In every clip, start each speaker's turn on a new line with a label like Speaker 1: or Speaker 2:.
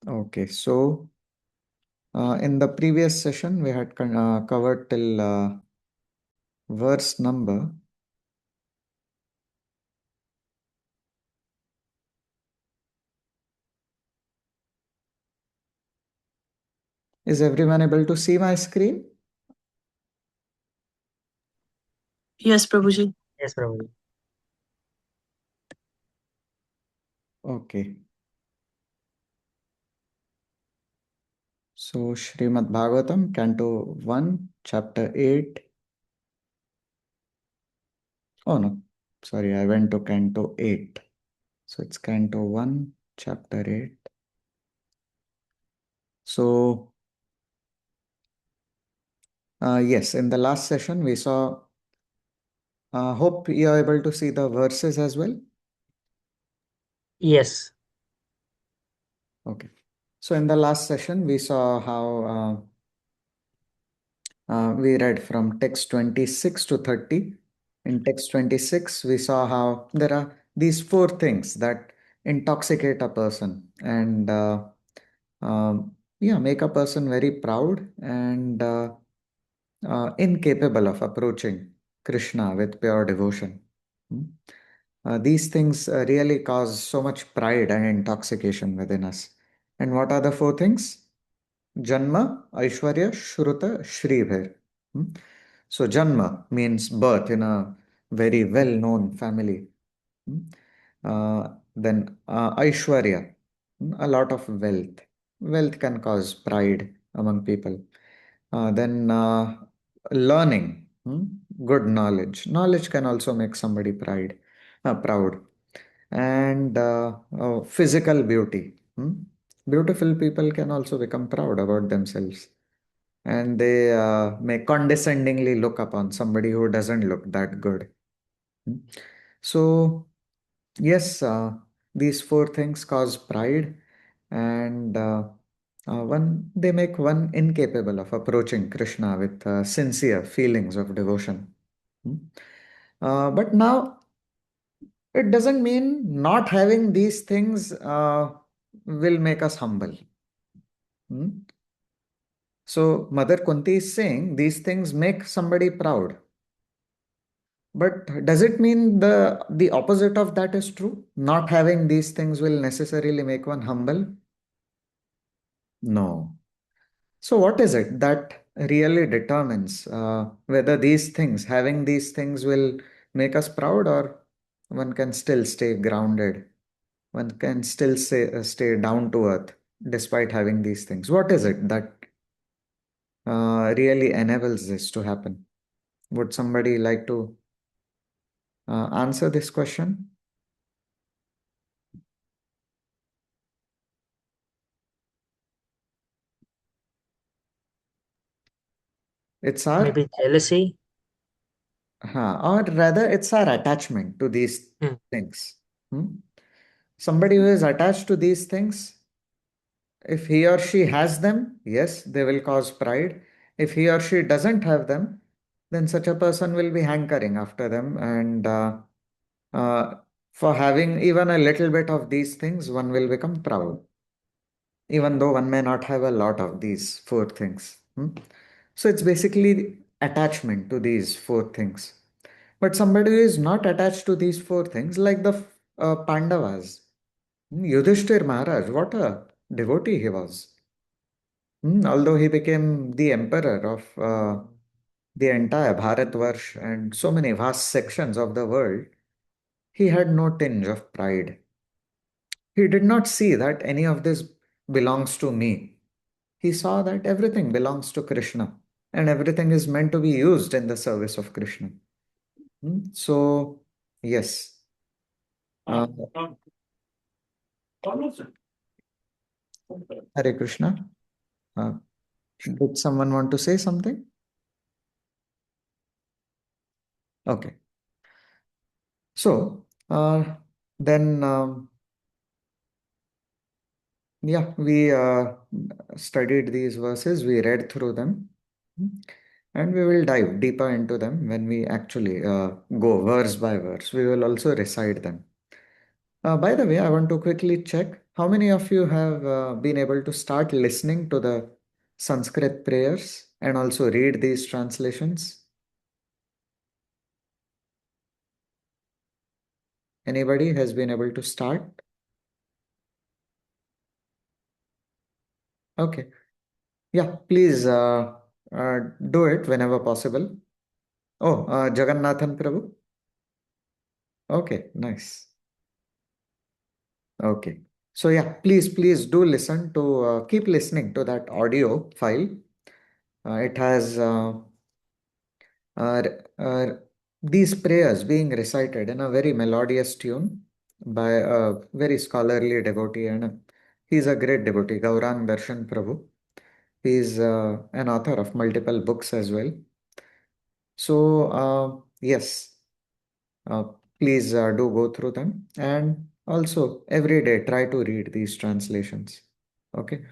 Speaker 1: Okay, so in the previous session, we had covered till verse number. Is everyone able to see my screen?
Speaker 2: Yes, Prabhuji.
Speaker 3: Yes, Prabhuji.
Speaker 1: Okay. So, Srimad Bhagavatam, Canto 1, Chapter 8. Oh no, sorry, I went to Canto 8. So, it's Canto 1, Chapter 8. So, yes, in the last session, we saw, hope you are able to see the verses as well.
Speaker 3: Yes.
Speaker 1: Okay. So, in the last session, we saw how we read from text 26 to 30. In text 26, we saw how there are these four things that intoxicate a person and yeah, make a person very proud and incapable of approaching Krishna with pure devotion. Hmm. These things really cause so much pride and intoxication within us. And what are the four things? Janma, Aishwarya, Shruta, Shribhir. Hmm? So Janma means birth in a very well-known family. Hmm? Then Aishwarya, a lot of wealth. Wealth can cause pride among people. Then learning, good knowledge. Knowledge can also make somebody proud. And physical beauty. Beautiful people can also become proud about themselves. And they may condescendingly look upon somebody who doesn't look that good. Hmm. So, yes, these four things cause pride, and one they make one incapable of approaching Krishna with sincere feelings of devotion. Hmm. But now it doesn't mean not having these things will make us humble. Hmm. So Mother Kunti is saying these things make somebody proud. But does it mean the opposite of that is true? Not having these things will necessarily make one humble? No. So what is it that really determines whether these things, having these things will make us proud, or one can still stay grounded? One can still stay down to earth despite having these things. What is it that really enables this to happen? Would somebody like to answer this question? It's our
Speaker 3: Maybe jealousy.
Speaker 1: Or rather, it's our attachment to these
Speaker 3: Hmm.
Speaker 1: things. Hmm? Somebody who is attached to these things, if he or she has them, yes, they will cause pride. If he or she doesn't have them, then such a person will be hankering after them. And uh, for having even a little bit of these things, one will become proud, even though one may not have a lot of these four things. So it's basically attachment to these four things. But somebody who is not attached to these four things, like the Pandavas, Yudhishthir Maharaj, what a devotee he was. Although he became the emperor of the entire Bharatvarsh and so many vast sections of the world, he had no tinge of pride. He did not see that any of this belongs to me. He saw that everything belongs to Krishna and everything is meant to be used in the service of Krishna. So, yes. Uh, Hare Krishna. Uh, did someone want to say something? Okay. So, then, yeah, we studied these verses, we read through them, and we will dive deeper into them when we actually go verse by verse. We will also recite them. By the way, I want to quickly check how many of you have been able to start listening to the Sanskrit prayers and also read these translations? Anybody has been able to start? Okay. Yeah, please do it whenever possible. Oh, Jagannathan Prabhu. Okay, nice. Okay. So yeah, please do listen to keep listening to that audio file. It has uh, uh, these prayers being recited in a very melodious tune by a very scholarly devotee, and he's a great devotee, Gaurang Darshan Prabhu. He's an author of multiple books as well. So yes, uh, please do go through them, and also every day try to read these translations. Okay.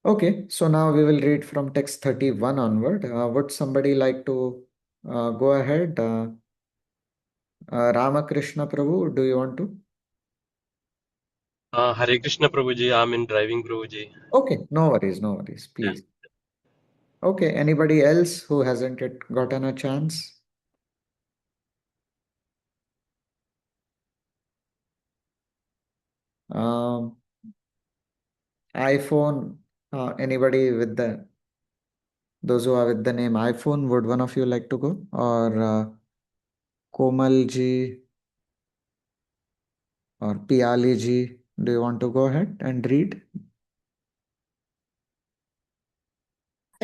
Speaker 1: Okay, so now we will read from text 31 onward. Would somebody like to go ahead? Ramakrishna Prabhu, do you want to?
Speaker 3: Hare Krishna Prabhuji, I'm in driving Prabhuji.
Speaker 1: Okay, no worries,
Speaker 3: Yeah.
Speaker 1: please. Okay, anybody else who hasn't yet gotten a chance? Um, iPhone, anybody with those who are with the name iPhone, would one of you like to go? Or Komal ji or Piali ji, do you want to go ahead and read?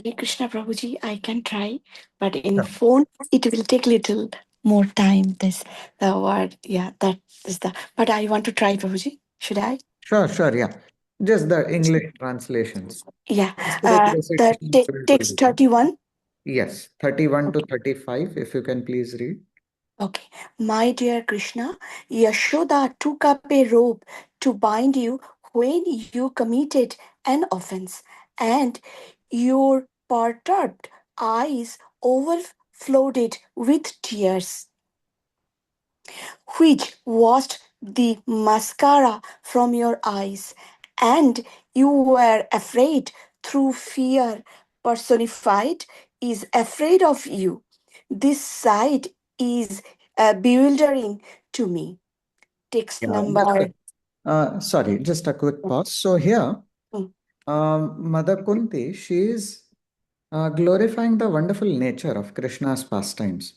Speaker 4: Hare Krishna Prabhuji, I can try, but in
Speaker 1: Sure.
Speaker 4: phone it will take little more time. This the word, yeah, that is the. But I want to try, Prabhuji. Should I?
Speaker 1: Sure, yeah. Just the English translations.
Speaker 4: Yeah.
Speaker 1: Sanskrit
Speaker 4: The
Speaker 1: recitation we will do
Speaker 4: text
Speaker 1: later.
Speaker 4: 31.
Speaker 1: Yes, 31 to
Speaker 4: Okay.
Speaker 1: 35, if you can please read.
Speaker 4: Okay. My dear Krishna, Yashoda took up a rope to bind you when you committed an offense, and your perturbed eyes overflowed with tears, which washed the mascara from your eyes, and you were afraid through fear personified is afraid of you. This sight is bewildering to me. Text
Speaker 1: Yeah, just
Speaker 4: number.
Speaker 1: sorry, just a quick pause. So here,
Speaker 4: Mm.
Speaker 1: Mother Kunti, she is glorifying the wonderful nature of Krishna's pastimes.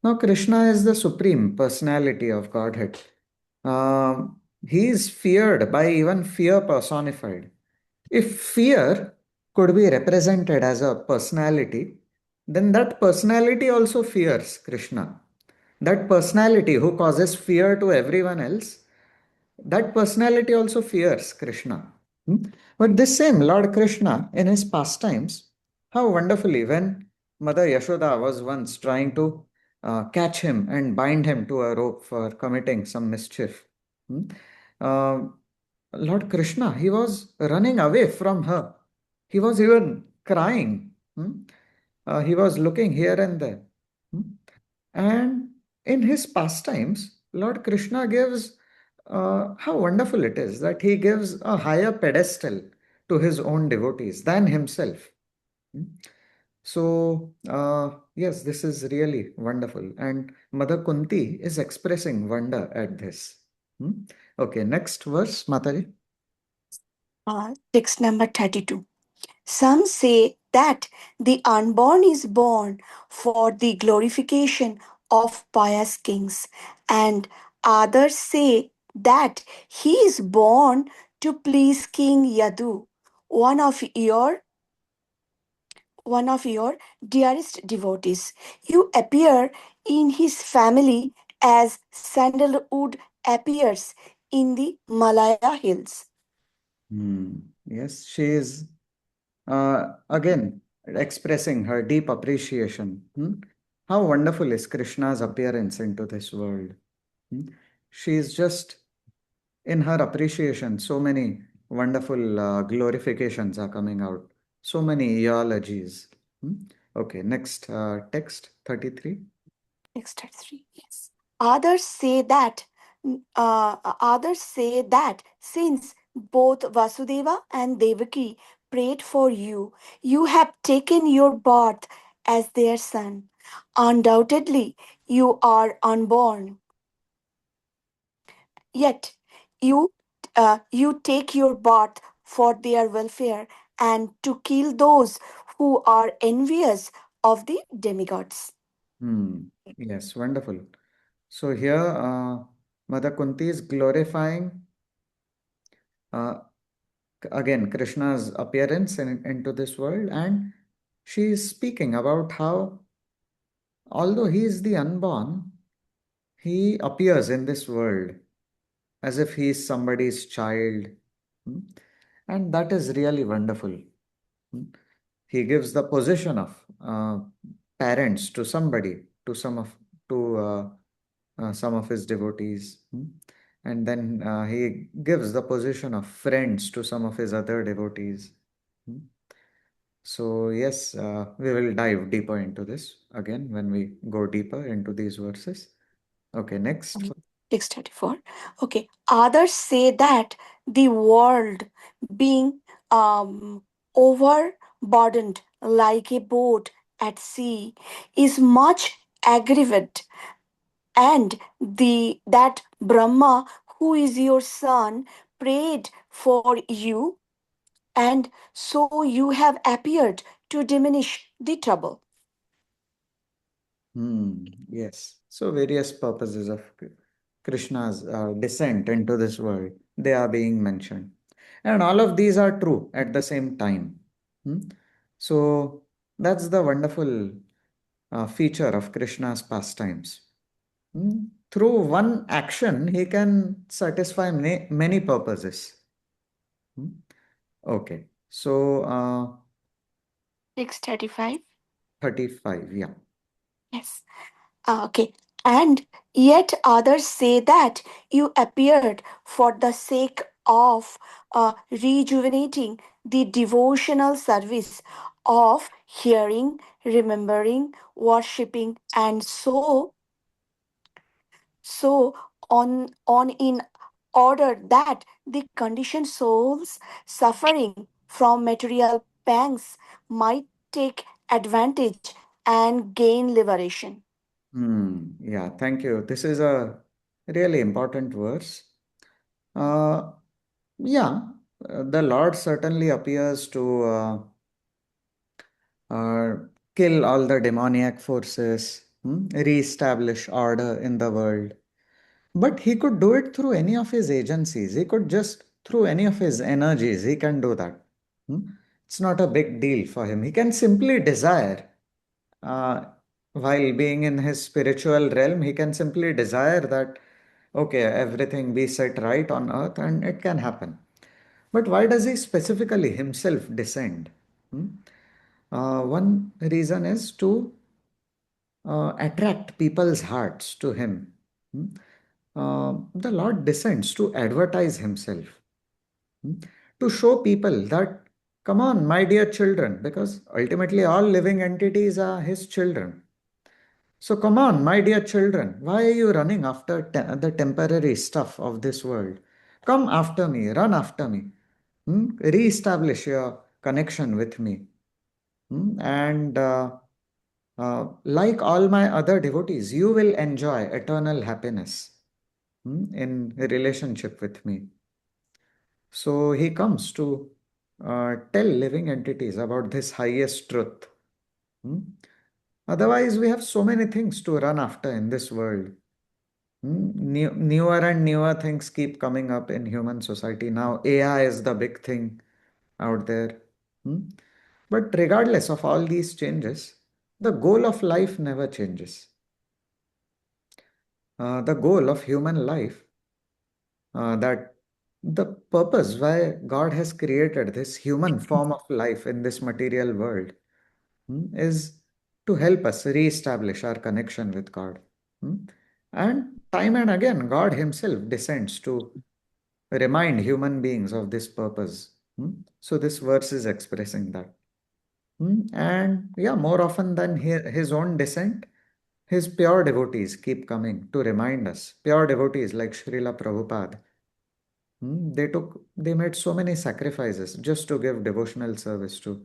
Speaker 1: Now, Krishna is the supreme personality of Godhead. He is feared by even fear personified. If fear could be represented as a personality, then that personality also fears Krishna. That personality who causes fear to everyone else, that personality also fears Krishna. Hmm? But this same Lord Krishna, in his pastimes, how wonderfully, when Mother Yashoda was once trying to catch him and bind him to a rope for committing some mischief, hmm, uh, Lord Krishna, he was running away from her. He was even crying. He was looking here and there. Hmm? And in his pastimes, Lord Krishna gives, how wonderful it is that he gives a higher pedestal to his own devotees than himself. Hmm? So, yes, this is really wonderful. And Mother Kunti is expressing wonder at this. Hmm? Okay, next verse, Mataji.
Speaker 4: Text number 32. Some say that the unborn is born for the glorification of pious kings, and others say that he is born to please King Yadu, one of your one of your dearest devotees. You appear in his family as sandalwood appears in the Malaya hills.
Speaker 1: Yes, she is again expressing her deep appreciation. How wonderful is Krishna's appearance into this world. Hmm? She is just in her appreciation, so many wonderful glorifications are coming out, so many eulogies. Hmm? Okay, next text 33.
Speaker 4: Text 3. Yes. Others say that Others say that since both Vasudeva and Devaki prayed for you, you have taken your birth as their son. Undoubtedly, you are unborn. Yet, you you take your birth for their welfare and to kill those who are envious of the demigods.
Speaker 1: Hmm. Yes, wonderful. So here, Mother Kunti is glorifying uh, again Krishna's appearance into this world, and she is speaking about how, although he is the unborn, he appears in this world as if he is somebody's child. Hmm. And that is really wonderful. Hmm. He gives the position of parents to somebody, to some of his devotees. Hmm. And then he gives the position of friends to some of his other devotees. Hmm. So, yes, we will dive deeper into this again when we go deeper into these verses. Okay, next.
Speaker 4: 634. Okay. Others say that the world being overburdened like a boat at sea is much aggravated, and the that Brahma, who is your son, prayed for you, and so you have appeared to diminish the trouble.
Speaker 1: Yes. So various purposes of Krishna's descent into this world, they are being mentioned. And all of these are true at the same time. Hmm. So that's the wonderful feature of Krishna's pastimes. Hmm. Through one action, he can satisfy many purposes. Hmm. Okay. So
Speaker 4: 635.
Speaker 1: 35, yeah.
Speaker 4: Yes. Okay. And yet others say that you appeared for the sake of rejuvenating the devotional service of hearing, remembering, worshipping, and so on in order that the conditioned souls suffering from material pangs might take advantage and gain liberation.
Speaker 1: Yeah, thank you. This is a really important verse. Uh, yeah, the Lord certainly appears to uh, kill all the demoniac forces, re-establish order in the world. But he could do it through any of his agencies. He could just, through any of his energies, he can do that. Hmm. It's not a big deal for him. He can simply desire. Uh, while being in his spiritual realm, he can simply desire that, okay, everything be set right on earth and it can happen. But why does he specifically himself descend? Hmm? One reason is to attract people's hearts to him. Hmm? The Lord descends to advertise himself, hmm? To show people that, come on, my dear children, because ultimately all living entities are his children. So come on, my dear children, why are you running after the temporary stuff of this world? Come after me, run after me. Re-establish your connection with me. And like all my other devotees, you will enjoy eternal happiness in relationship with me. So he comes to tell living entities about this highest truth. Hmm? Otherwise, we have so many things to run after in this world. Newer and newer things keep coming up in human society. Now, AI is the big thing out there. Hmm? But regardless of all these changes, the goal of life never changes. The goal of human life, that the purpose why God has created this human form of life in this material world, is to help us re-establish our connection with God. Hmm? And time and again, God Himself descends to remind human beings of this purpose. So this verse is expressing that. And yeah, more often than his own descent, his pure devotees keep coming to remind us. Pure devotees like Srila Prabhupada. They made so many sacrifices just to give devotional service to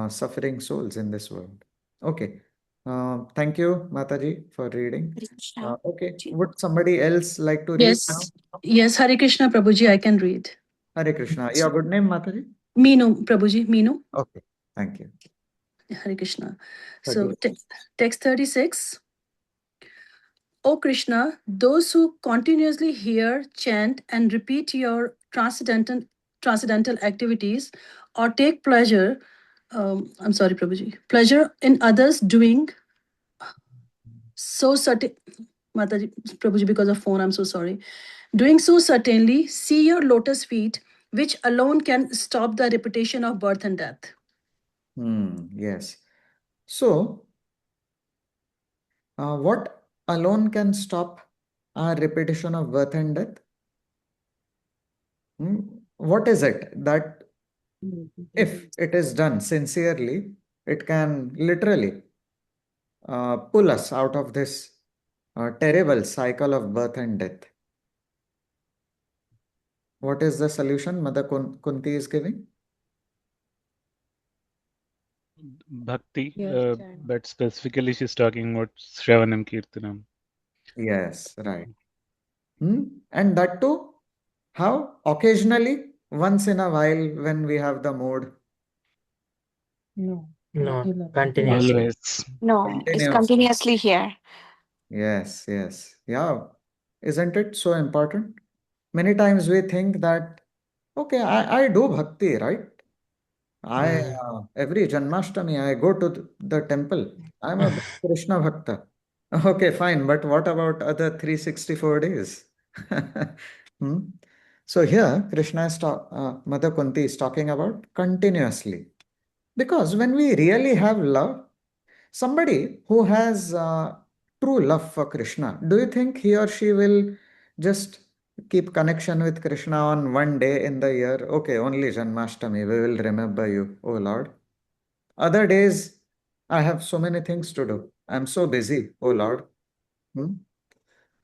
Speaker 1: suffering souls in this world. Okay. Thank you, Mataji, for reading.
Speaker 4: Krishna.
Speaker 1: Okay. Would somebody else like to read now?
Speaker 2: Yes. Yes, Hare Krishna, Prabhuji, I can read.
Speaker 1: Hare Krishna. Your good name, Mataji?
Speaker 2: Meenu, Prabhuji, Meenu.
Speaker 1: Okay. Thank you.
Speaker 2: Hare Krishna. So,
Speaker 1: 36.
Speaker 2: text 36. O Krishna, those who continuously hear, chant, and repeat your transcendental activities or take pleasure, I'm sorry, Prabhuji, pleasure in others doing so certain, Mataji, Prabhuji, because of phone, I'm so sorry. Doing so certainly, see your lotus feet, which alone can stop the repetition of birth and death.
Speaker 1: Yes. So, what alone can stop our repetition of birth and death? What is it that if it is done sincerely, it can literally pull us out of this terrible cycle of birth and death? What is the solution Mother Kunti is giving?
Speaker 5: Bhakti,
Speaker 6: Yes,
Speaker 5: but specifically she's talking about Shravanam Kirtanam.
Speaker 1: Yes, right. And that too, how? Occasionally, once in a while, when we have the mood.
Speaker 6: no,
Speaker 7: No,
Speaker 6: regular.
Speaker 7: continuously.
Speaker 5: Always.
Speaker 4: No, it's
Speaker 1: Continuously.
Speaker 4: continuously here.
Speaker 1: Yes, yes. Yeah. Isn't it so important? Many times we think that, okay, I do bhakti, right? Every Janmashtami, I go to the temple. I'm a big Krishna Bhakta. Okay, fine. But what about other 364 days? Hmm? So here, Mother Kunti is talking about continuously. Because when we really have love, somebody who has true love for Krishna, do you think he or she will just keep connection with Krishna on one day in the year? Okay, only Janmashtami, we will remember you, oh Lord. Other days, I have so many things to do. I'm so busy, oh Lord. Hmm?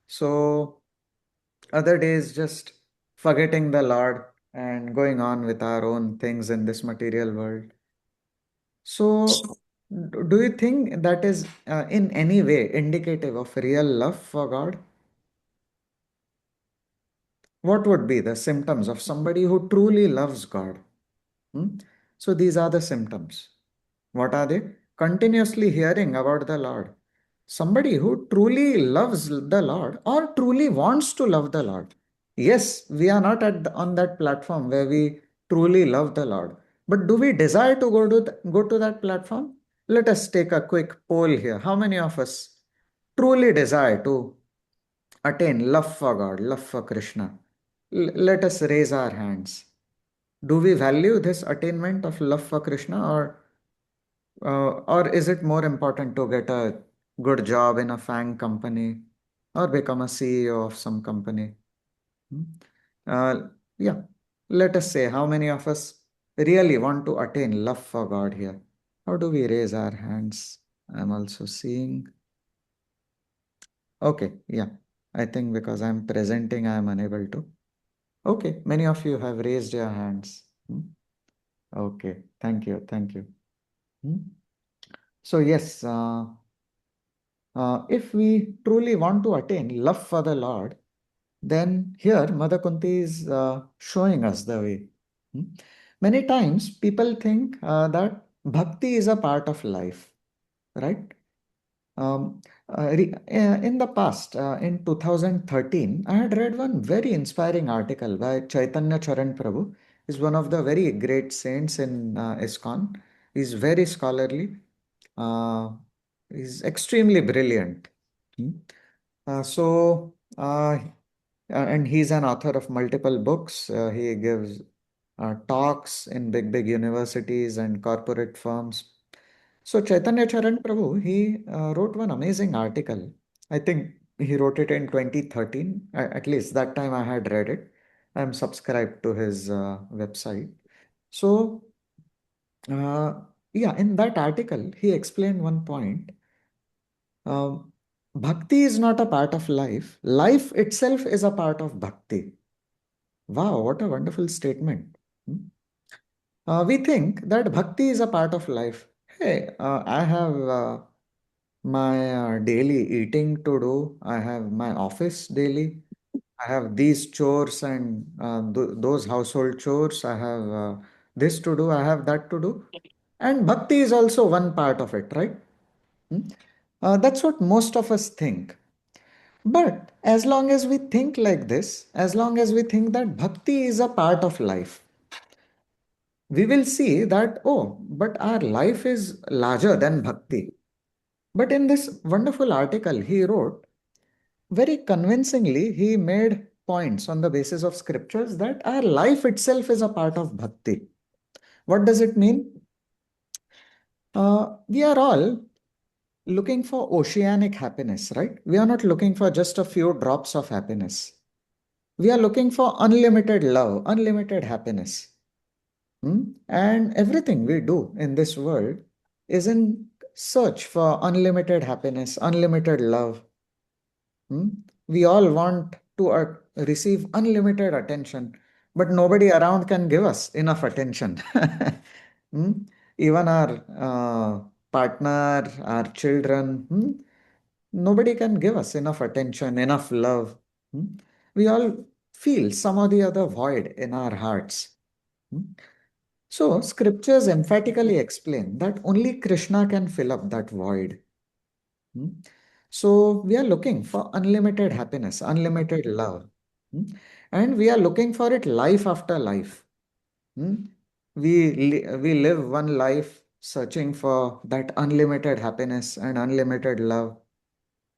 Speaker 1: So, other days, just forgetting the Lord and going on with our own things in this material world. So, do you think that is in any way indicative of real love for God? What would be the symptoms of somebody who truly loves God? So, these are the symptoms. What are they? Continuously hearing about the Lord. Somebody who truly loves the Lord or truly wants to love the Lord. Yes, we are not on that platform where we truly love the Lord. But do we desire to go to that platform? Let us take a quick poll here. How many of us truly desire to attain love for God, love for Krishna? Let us raise our hands. Do we value this attainment of love for Krishna, or is it more important to get a good job in a FANG company or become a CEO of some company? Hmm? Uh, yeah, let us say how many of us really want to attain love for God here? How do we raise our hands? I'm also seeing. Okay, yeah. I think because I'm presenting, I'm unable to. Okay, many of you have raised your hands. Okay, thank you, thank you. So yes, if we truly want to attain love for the Lord, then here Mother Kunti is showing us the way. Hmm? Many times people think that bhakti is a part of life, right? In the past, in 2013, I had read one very inspiring article by Chaitanya Charan Prabhu. He's one of the very great saints in ISKCON. He's very scholarly. Uh, he's extremely brilliant. Hmm. And he's an author of multiple books. He gives talks in big universities and corporate firms. So Chaitanya Charan Prabhu, he wrote one amazing article. I think he wrote it in 2013. At least that time I had read it. I'm subscribed to his website. So, yeah, in that article, he explained one point. Bhakti is not a part of life. Life itself is a part of bhakti. Wow, what a wonderful statement. Hmm? We think that bhakti is a part of life. Hey, I have my daily eating to do. I have my office daily. I have these chores and those household chores. I have this to do. I have that to do. And bhakti is also one part of it, right? Hmm? That's what most of us think. But as long as we think like this, as long as we think that bhakti is a part of life, we will see that, oh, but our life is larger than bhakti. But in this wonderful article he wrote, very convincingly, he made points on the basis of scriptures that our life itself is a part of bhakti. What does it mean? We are all looking for oceanic happiness, right? We are not looking for just a few drops of happiness. We are looking for unlimited love, unlimited happiness. And everything we do in this world is in search for unlimited happiness, unlimited love. Hmm? We all want to receive unlimited attention, but nobody around can give us enough attention. Hmm? Even our partner, our children, nobody can give us enough attention, enough love. Hmm? We all feel some or the other void in our hearts. Hmm? So, scriptures emphatically explain that only Krishna can fill up that void. Hmm? So, we are looking for unlimited happiness, unlimited love. Hmm? And we are looking for it life after life. Hmm? We live one life searching for that unlimited happiness and unlimited love.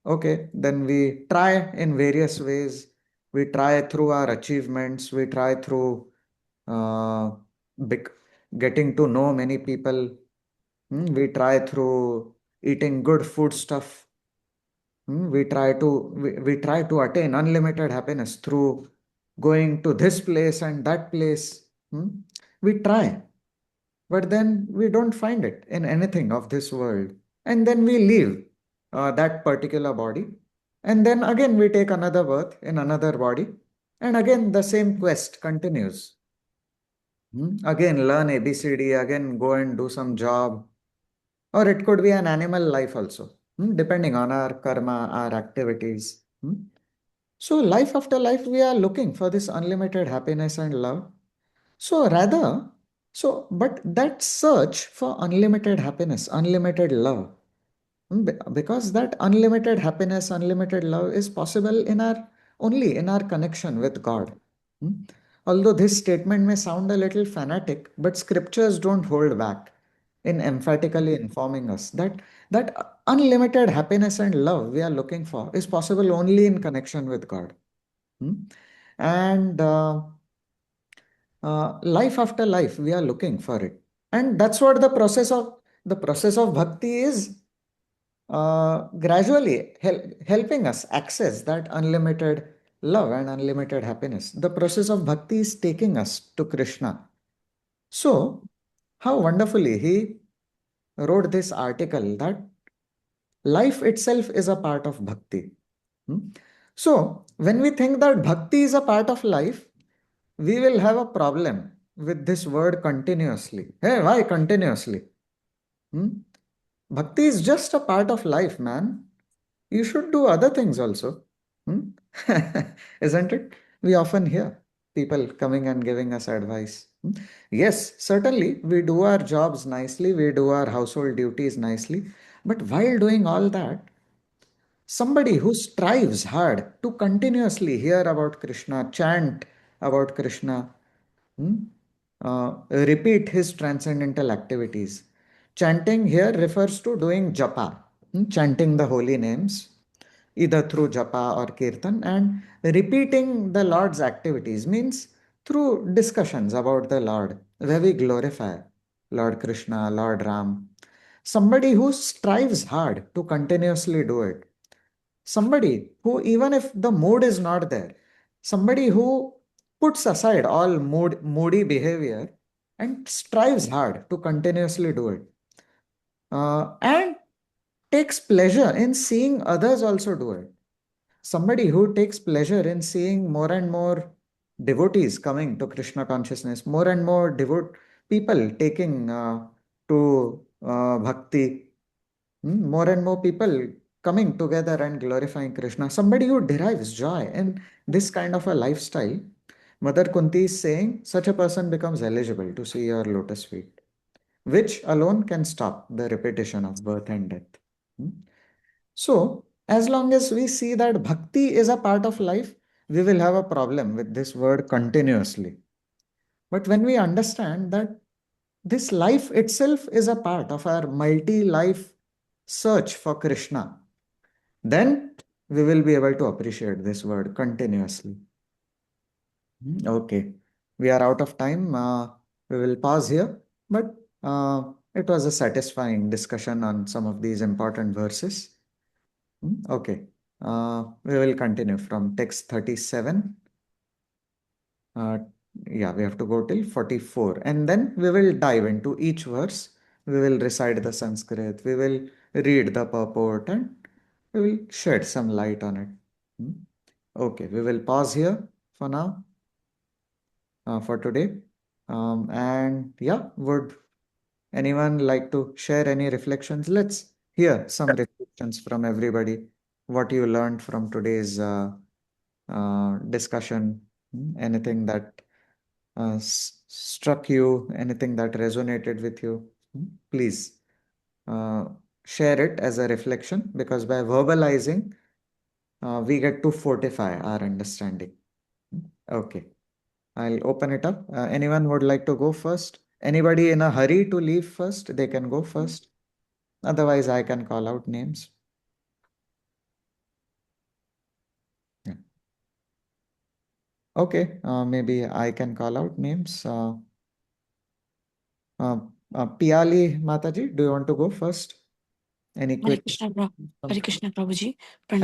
Speaker 1: Okay, then we try in various ways. We try through our achievements, we try through uh, bec- getting to know many people. We try through eating good food stuff. We try to attain unlimited happiness through going to this place and that place. We try, but then we don't find it in anything of this world. And then we leave that particular body. And then again we take another birth in another body. And again the same quest continues. Again learn ABCD, again go and do some job. Or it could be an animal life also, depending on our karma, our activities. So life after life, we are looking for this unlimited happiness and love. So rather, but that search for unlimited happiness, unlimited love, because that unlimited happiness, unlimited love is possible in our only in our connection with God. Hmm? Although this statement may sound a little fanatic, but scriptures don't hold back in emphatically informing us that unlimited happiness and love we are looking for is possible only in connection with God. Hmm? And life after life, we are looking for it. And that's what the process of bhakti is, gradually helping us access that unlimited love and unlimited happiness. The process of bhakti is taking us to Krishna. So, how wonderfully he wrote this article that life itself is a part of bhakti. Hmm? So, when we think that bhakti is a part of life, we will have a problem with this word continuously. Hey, why continuously? Hmm? Bhakti is just a part of life, man. You should do other things also. Hmm? Isn't it? We often hear people coming and giving us advice. Yes, certainly we do our jobs nicely, we do our household duties nicely, but while doing all that, somebody who strives hard to continuously hear about Krishna, chant about Krishna, hmm, repeat his transcendental activities. Chanting here refers to doing japa, chanting the holy names, either through japa or kirtan, and repeating the Lord's activities means through discussions about the Lord, where we glorify Lord Krishna, Lord Ram. Somebody who strives hard to continuously do it. Somebody who, even if the mood is not there, somebody who puts aside all moody behavior and strives hard to continuously do it. And takes pleasure in seeing others also do it. Somebody who takes pleasure in seeing more and more devotees coming to Krishna consciousness, more and more people taking to bhakti, more and more people coming together and glorifying Krishna. Somebody who derives joy in this kind of a lifestyle, Mother Kunti is saying such a person becomes eligible to see your lotus feet, which alone can stop the repetition of birth and death. Hmm? So, as long as we see that bhakti is a part of life, we will have a problem with this word continuously. But when we understand that this life itself is a part of our multi life search for Krishna, then we will be able to appreciate this word continuously. Okay, we are out of time. We will pause here, but it was a satisfying discussion on some of these important verses. Okay, we will continue from text 37. Uh, yeah, we have to go till 44, and then we will dive into each verse. We will recite the Sanskrit, we will read the purport, and we will shed some light on it. Okay, we will pause here for now, for today. And yeah, would anyone like to share any reflections? Let's hear some reflections from everybody. What you learned from today's discussion, anything that struck you, anything that resonated with you, please uh, share it as a reflection, because by verbalizing, we get to fortify our understanding. Okay, I'll open it up. Anyone would like to go first? Anybody in a hurry to leave first? They can go first. Otherwise, I can call out names. Yeah. Okay, maybe I can call out names. Uh, Piali Mataji, do you want to go first? Any
Speaker 4: Hare
Speaker 1: quick?
Speaker 4: Krishna, Hare Krishna Prabhuji,
Speaker 1: Hare.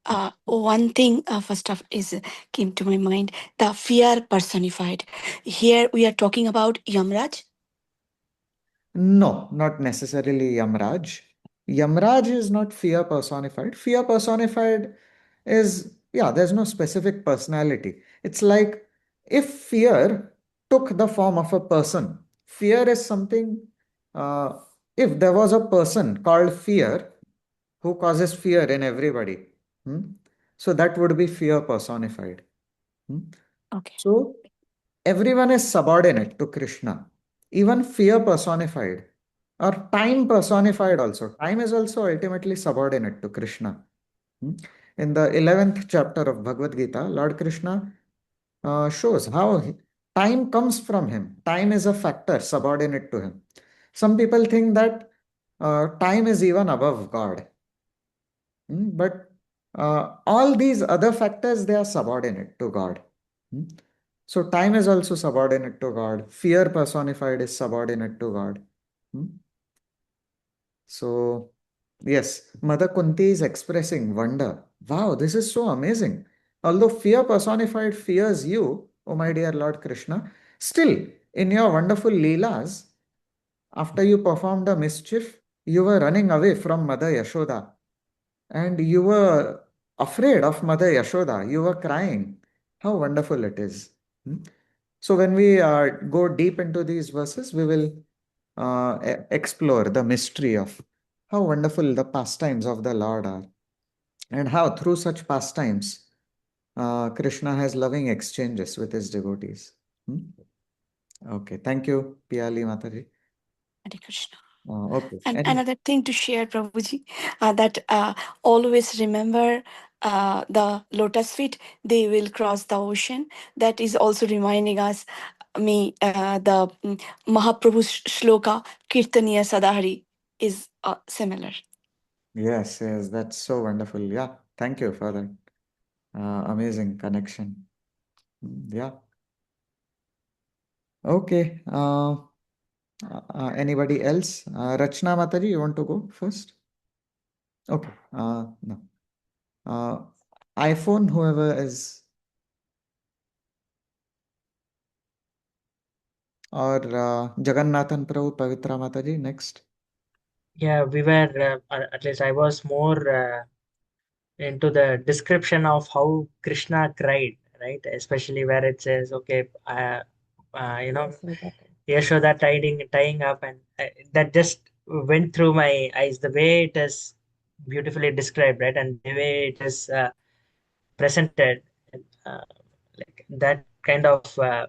Speaker 4: Pranam. One thing first of is came to my mind, the fear personified. Here we are talking about Yamraj.
Speaker 1: No, not necessarily Yamraj. Yamraj is not fear personified. Fear personified is, yeah, there's no specific personality. It's like if fear took the form of a person, fear is something, uh, if there was a person called fear who causes fear in everybody, hmm, so that would be fear personified. Hmm.
Speaker 4: Okay.
Speaker 1: So everyone is subordinate to Krishna, even fear personified or time personified also. Time is also ultimately subordinate to Krishna. Hmm. In the 11th chapter of Bhagavad Gita, Lord Krishna shows how time comes from him. Time is a factor subordinate to him. Some people think that time is even above God. But all these other factors, they are subordinate to God. Hmm. So time is also subordinate to God. Fear personified is subordinate to God. Hmm. So yes, Mother Kunti is expressing wonder. Wow, this is so amazing. Although fear personified fears you, oh my dear Lord Krishna, still in your wonderful Leelas, after you performed a mischief, you were running away from Mother Yashoda and you were afraid of Mother Yashoda. You were crying. How wonderful it is. Hmm? So, when we go deep into these verses, we will explore the mystery of how wonderful the pastimes of the Lord are, and how through such pastimes, Krishna has loving exchanges with his devotees. Okay, thank you, Piali Mataji.
Speaker 4: Hare Krishna.
Speaker 1: Okay,
Speaker 4: And another thing to share, Prabhuji, that always remember the lotus feet, they will cross the ocean. That is also reminding us, the Mahaprabhu's shloka, Kirtaniya Sadahari, is similar.
Speaker 1: Yes, yes, that's so wonderful. Yeah, thank you for that amazing connection. Yeah. Okay. Anybody else? Rachna Mataji, you want to go first? Okay. No. Uh, iPhone, whoever is, or Jagannathan Prabhu, Pavitra Mataji, next.
Speaker 7: Yeah, we were, at least I was more into the description of how Krishna cried, right? Especially where it says, okay,
Speaker 6: Yes, I got it.
Speaker 7: Yashoda tying up, and that just went through my eyes. The way it is beautifully described, right, and the way it is presented, uh, like that kind of uh,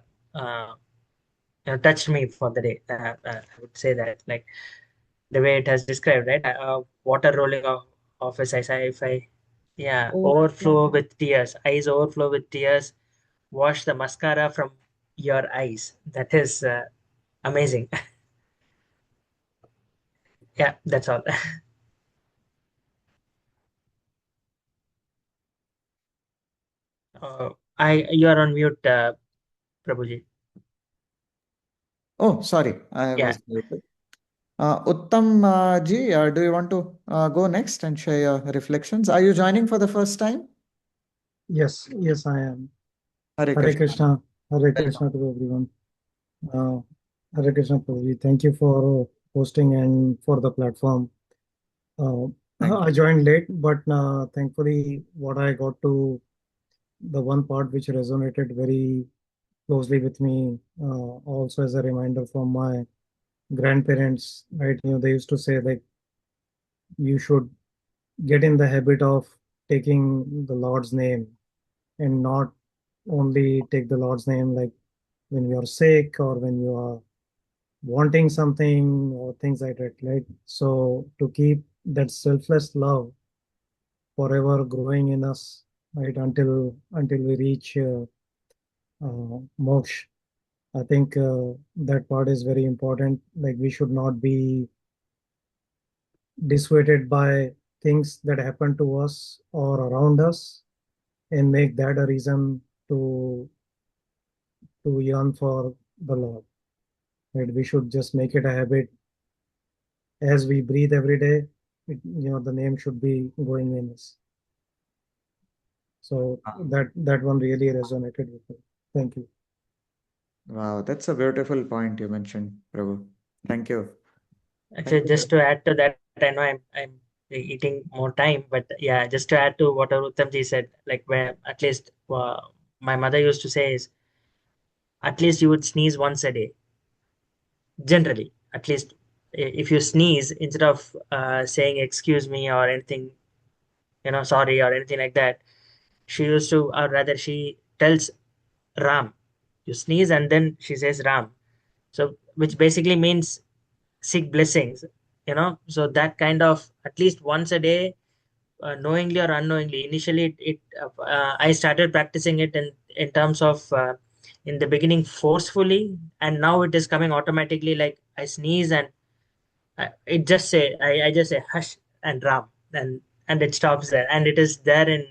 Speaker 7: touched me for the day. I would say that, like the way it has described, right? Water rolling off his eyes. If I, yeah, overflow
Speaker 6: Overflowing.
Speaker 7: with tears, eyes overflow with tears. Wash the mascara from your eyes. That is amazing. Yeah, that's all. You are on mute, Prabhuji.
Speaker 1: Oh, sorry, I
Speaker 7: Yeah,
Speaker 1: was muted. Uttam ji, do you want to go next and share your reflections? Are you joining for the first time?
Speaker 8: Yes, yes, I am.
Speaker 1: Hare
Speaker 8: Hare
Speaker 1: Krishna.
Speaker 8: Krishna, Hare
Speaker 1: Welcome.
Speaker 8: Krishna to everyone. Uh, Hare Krishna, Prabhuji. Thank you for hosting and for the platform. Uh,
Speaker 1: Thank
Speaker 8: I
Speaker 1: you.
Speaker 8: joined late, but thankfully, what I got to the one part which resonated very closely with me, also as a reminder from my grandparents, right? They used to say like you should get in the habit of taking the Lord's name and not only take the Lord's name like when you are sick or when you are wanting something or things like that, right? So to keep that selfless love forever growing in us, right, until we reach moksha. I think that part is very important. Like we should not be dissuaded by things that happen to us or around us and make that a reason to yearn for the Lord. Right? We should just make it a habit as we breathe every day. The name should be going in us. So that one really resonated with me. Thank you.
Speaker 1: Wow, that's a beautiful point you mentioned, Prabhu. Thank you.
Speaker 7: actually,
Speaker 1: Thank
Speaker 7: just
Speaker 1: you.
Speaker 7: to add to that, I know I'm eating more time, but yeah, just to add to what Uttamji said, like where at least my mother used to say is, at least you would sneeze once a day. Generally, at least if you sneeze, instead of saying excuse me or anything, sorry or anything like that, she used to, or rather, she tells Ram. You sneeze and then she says Ram. So, which basically means seek blessings, So that kind of, at least once a day, knowingly or unknowingly. Initially, I started practicing it in terms of in the beginning forcefully, and now it is coming automatically. Like I sneeze and I just say hush and Ram, and it stops there, and it is there in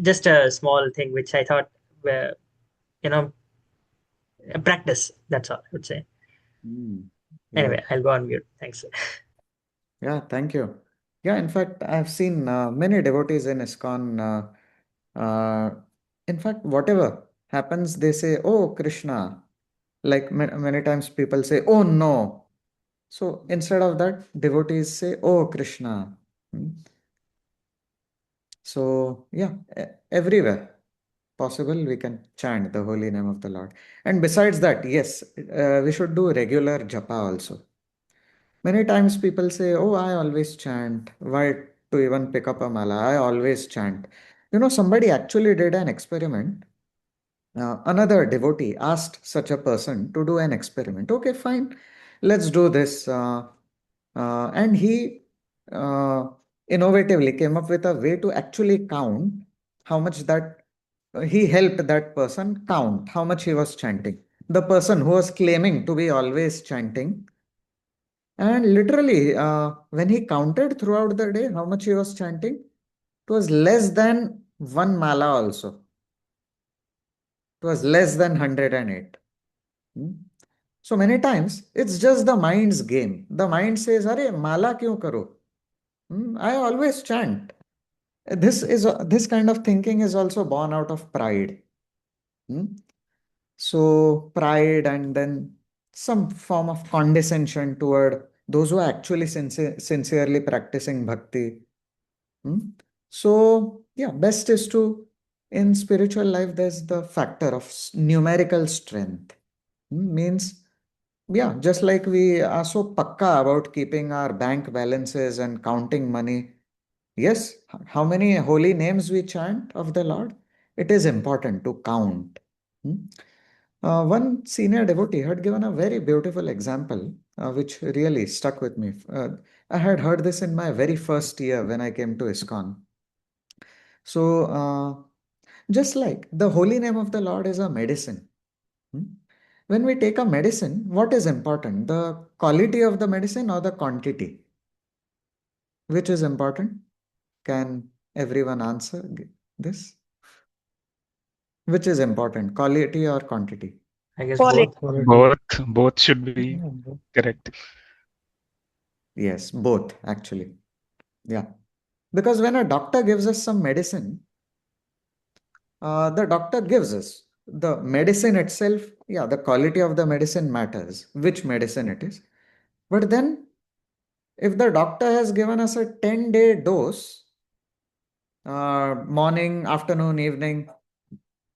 Speaker 7: just a small thing which I thought, uh, you know, practice. That's all I would say.
Speaker 1: Mm. Yeah.
Speaker 7: Anyway, I'll go on mute. Thanks.
Speaker 1: Yeah, thank you. Yeah, in fact, I've seen many devotees in ISKCON. In fact, whatever happens, they say, "Oh, Krishna." Like many times people say, "Oh, no." So instead of that, devotees say, "Oh, Krishna." Hmm. So, yeah, everywhere possible, we can chant the holy name of the Lord. And besides that, yes, we should do regular japa also. Many times people say, "Oh, I always chant. Why to even pick up a mala? I always chant." Somebody actually did an experiment. Another devotee asked such a person to do an experiment. Okay, fine, let's do this. And he uh, innovatively came up with a way to actually count how much that he helped that person count how much he was chanting. The person who was claiming to be always chanting, and literally, when he counted throughout the day how much he was chanting, it was less than one mala also. It was less than 108. Hmm? So many times, it's just the mind's game. The mind says, "Arey, mala kyun karo? I always chant." This kind of thinking is also born out of pride. Hmm? So pride and then some form of condescension toward those who are actually sincerely practicing bhakti. So, yeah, best is to, in spiritual life, there's the factor of numerical strength. Means, yeah, just like we are so pakka about keeping our bank balances and counting money. Yes, how many holy names we chant of the Lord? It is important to count. Hmm? One senior devotee had given a very beautiful example, which really stuck with me. I had heard this in my very first year when I came to ISKCON. So, just like the holy name of the Lord is a medicine. Hmm? When we take a medicine, what is important? The quality of the medicine or the quantity? Which is important? Can everyone answer this? Which is important, quality or quantity?
Speaker 7: I guess
Speaker 2: Quality.
Speaker 7: both.
Speaker 8: Quality.
Speaker 5: Both should be
Speaker 8: Yeah,
Speaker 5: correct.
Speaker 1: Yes, both actually. Yeah. Because when a doctor gives us some medicine, the doctor gives us the medicine itself. Yeah, the quality of the medicine matters, which medicine it is. But then, if the doctor has given us a 10-day dose, morning, afternoon, evening,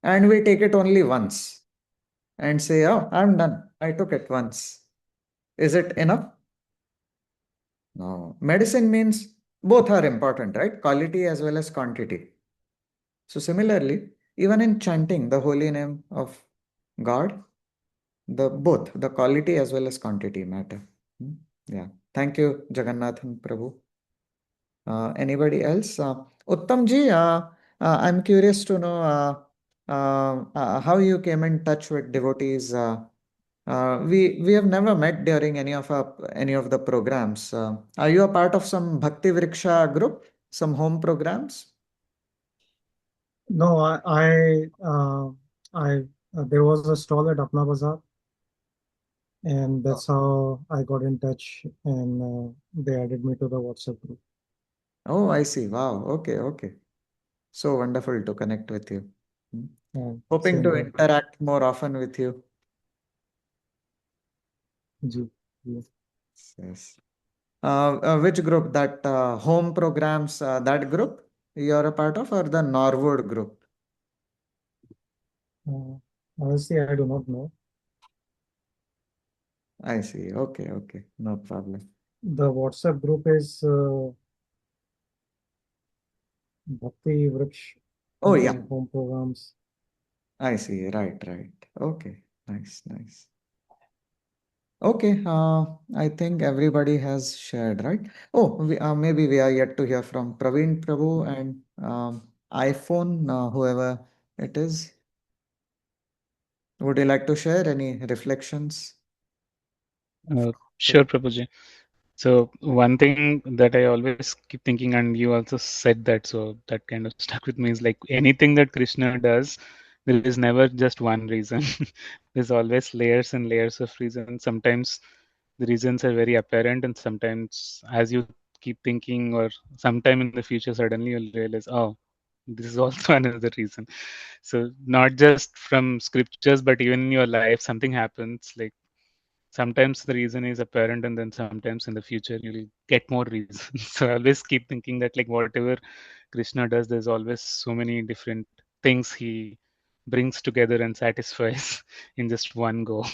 Speaker 1: and we take it only once and say, oh, I'm done. I took it once. Is it enough? No. Medicine means both are important, right? Quality as well as quantity. So, similarly, even in chanting the holy name of God, the both the quality as well as quantity matter. Yeah. Thank you, Jagannathan Prabhu. Anybody else? Uttam ji, I'm curious to know how you came in touch with devotees. We have never met during any of the programs. Are you a part of some Bhakti Vriksha group, some home programs?
Speaker 8: No, there was a stall at Apna Bazaar, and that's how I got in touch, and they added me to the WhatsApp group.
Speaker 1: Oh, I see. Wow. Okay, okay. So wonderful to connect with you. Hoping
Speaker 8: Same
Speaker 1: to
Speaker 8: here.
Speaker 1: interact more often with you.
Speaker 8: Ji, yes.
Speaker 1: Yes. Which group? That home programs, that group you're a part of, or the Norwood group?
Speaker 8: Honestly, I do not know.
Speaker 1: I see. Okay, okay. No problem.
Speaker 8: The WhatsApp group is Bhakti Vriksh
Speaker 1: Oh, yeah.
Speaker 8: home programs.
Speaker 1: I see. Right, right. Okay. Nice, nice. Okay. I think everybody has shared, right? Oh, maybe we are yet to hear from Praveen Prabhu and iPhone, whoever it is. Would you like to share any reflections?
Speaker 5: Sure, Prabhuji. So one thing that I always keep thinking, and you also said that, so that kind of stuck with me, is like anything that Krishna does, there is never just one reason. There's always layers and layers of reasons. Sometimes the reasons are very apparent, and sometimes as you keep thinking, or sometime in the future, suddenly you'll realize, oh, this is also another reason. So not just from scriptures, but even in your life, something happens, like sometimes the reason is apparent, and then sometimes in the future you'll get more reasons. So I always keep thinking that like whatever Krishna does, there's always so many different things he brings together and satisfies in just one go.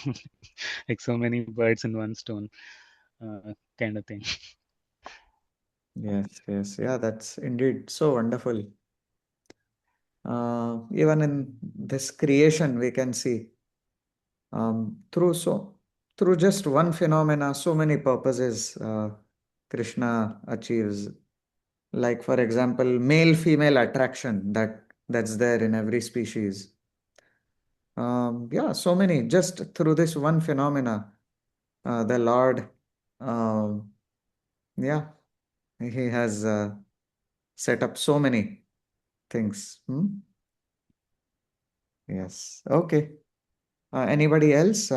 Speaker 5: Like so many birds in one stone, kind of thing.
Speaker 1: Yes, yes. Yeah, that's indeed so wonderful. Even in this creation, we can see through through just one phenomena, so many purposes Krishna achieves. Like for example, male-female attraction that's there in every species. Yeah, so many just through this one phenomena. The Lord, um, yeah, He has set up so many things. Yes. Okay. Anybody else?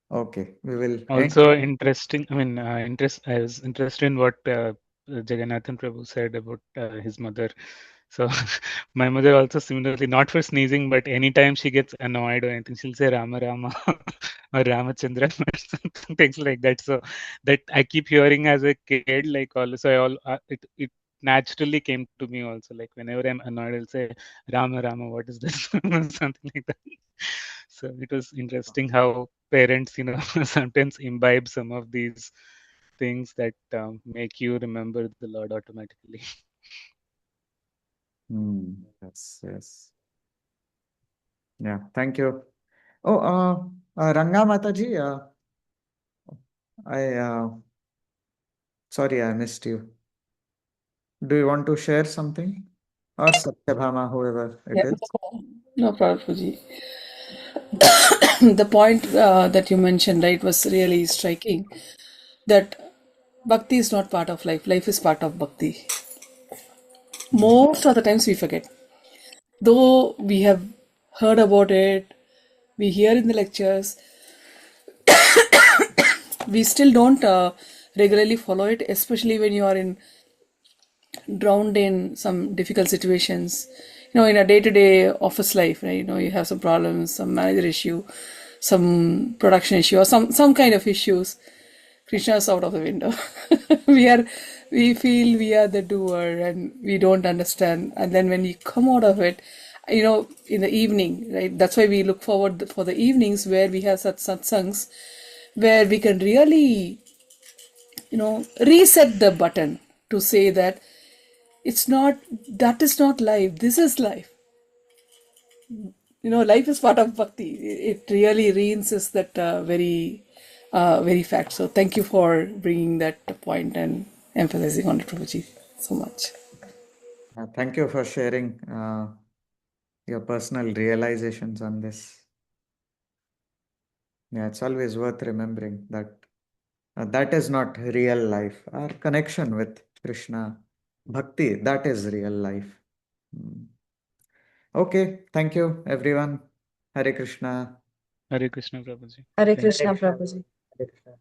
Speaker 1: Okay, we will end.
Speaker 5: Also interesting. I mean, I was interested in what Jagannathan Prabhu said about his mother. So my mother also similarly, not for sneezing, but anytime she gets annoyed or anything, she'll say Rama Rama or Ramachandra or something, things like that. So that I keep hearing as a kid, like also it naturally came to me also. Like whenever I'm annoyed, I'll say Rama Rama, what is this? Something like that. So it was interesting how parents, sometimes imbibe some of these things that make you remember the Lord automatically.
Speaker 1: Yes, yes. Yeah, thank you. Oh, Ranga Mataji, sorry, I missed you. Do you want to share something? Or Satyabhama, whoever it
Speaker 9: Yeah,
Speaker 1: is.
Speaker 9: no problem, Fuji. The point that you mentioned, right, was really striking. That bhakti is not part of life. Life is part of bhakti. Most of the times we forget. Though we have heard about it, we hear in the lectures, we still don't regularly follow it, especially when you are drowned in some difficult situations. In a day-to-day office life, right? You have some problems, some manager issue, some production issue, or some kind of issues. Krishna is out of the window. We feel we are the doer and we don't understand. And then when we come out of it, in the evening, right? That's why we look forward for the evenings where we have such satsangs, where we can really, reset the button to say that that is not life. This is life. Life is part of bhakti. It really reinsists that very fact. So thank you for bringing that point and emphasizing on it, Prabhuji, so much.
Speaker 1: Thank you for sharing your personal realizations on this. Yeah, it's always worth remembering that that is not real life. Our connection with Krishna, bhakti, that is real life. Okay, thank you, everyone. Hare Krishna.
Speaker 5: Hare Krishna, Prabhuji.
Speaker 2: Hare
Speaker 5: Thank you.
Speaker 2: Krishna,
Speaker 7: Hare Krishna.
Speaker 2: Prabhuji.
Speaker 7: Hare Krishna.